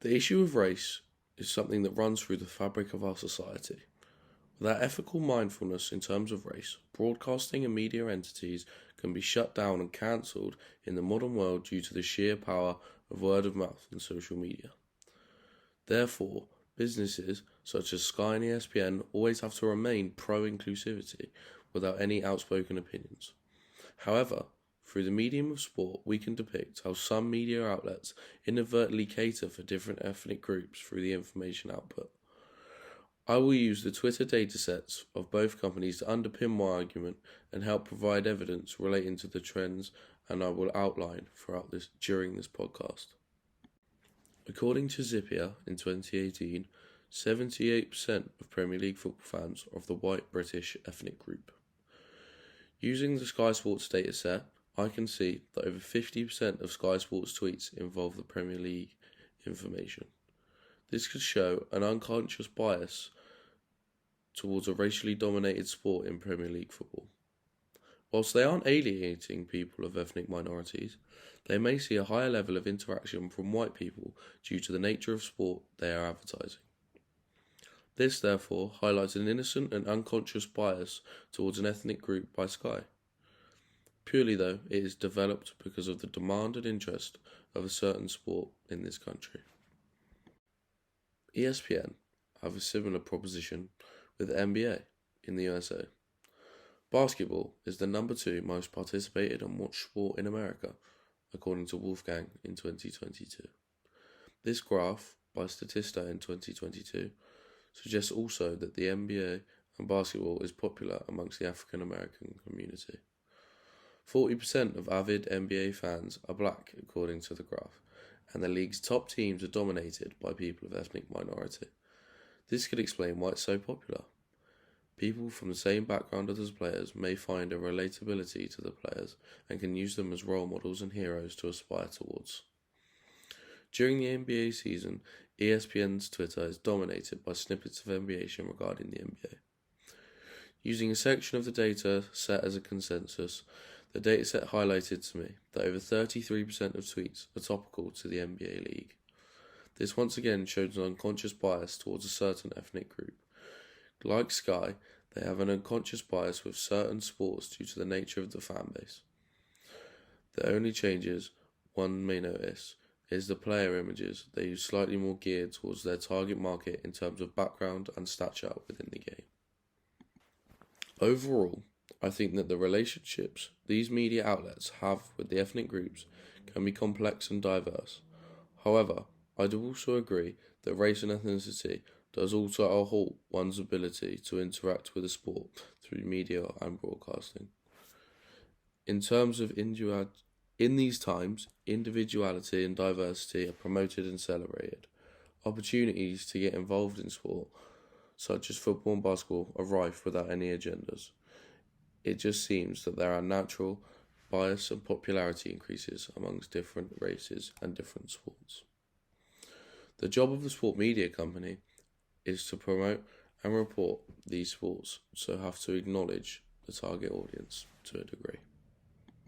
The issue of race is something that runs through the fabric of our society. Without ethical mindfulness in terms of race, broadcasting and media entities can be shut down and cancelled in the modern world due to the sheer power of word of mouth and social media. Therefore, businesses such as Sky and ESPN always have to remain pro-inclusivity without any outspoken opinions. However, through the medium of sport, we can depict how some media outlets inadvertently cater for different ethnic groups through the information output. I will use the Twitter datasets of both companies to underpin my argument and help provide evidence relating to the trends, and I will outline during this podcast. According to Zippia in 2018, 78% of Premier League football fans are of the white British ethnic group. Using the Sky Sports dataset, I can see that over 50% of Sky Sports tweets involve the Premier League information. This could show an unconscious bias towards a racially dominated sport in Premier League football. Whilst they aren't alienating people of ethnic minorities, they may see a higher level of interaction from white people due to the nature of sport they are advertising. This, therefore, highlights an innocent and unconscious bias towards an ethnic group by Sky. Purely, though, it is developed because of the demand and interest of a certain sport in this country. ESPN have a similar proposition with the NBA in the USA. Basketball is the number 2 most participated and watched sport in America, according to Wolfgang in 2022. This graph by Statista in 2022 suggests also that the NBA and basketball is popular amongst the African American community. 40% of avid NBA fans are black, according to the graph, and the league's top teams are dominated by people of ethnic minority. This could explain why it's so popular. People from the same background as the players may find a relatability to the players and can use them as role models and heroes to aspire towards. During the NBA season, ESPN's Twitter is dominated by snippets of information regarding the NBA. Using a section of the data set as a consensus, the dataset highlighted to me that over 33% of tweets are topical to the NBA league. This once again shows an unconscious bias towards a certain ethnic group. Like Sky, they have an unconscious bias with certain sports due to the nature of the fan base. The only changes one may notice is the player images. They use slightly more geared towards their target market in terms of background and stature within the game. Overall, I think that the relationships these media outlets have with the ethnic groups can be complex and diverse. However, I do also agree that race and ethnicity does also halt one's ability to interact with the sport through media and broadcasting. In these times, individuality and diversity are promoted and celebrated. Opportunities to get involved in sport, such as football and basketball, are rife without any agendas. It just seems that there are natural bias and popularity increases amongst different races and different sports. The job of the sport media company is to promote and report these sports, so have to acknowledge the target audience to a degree.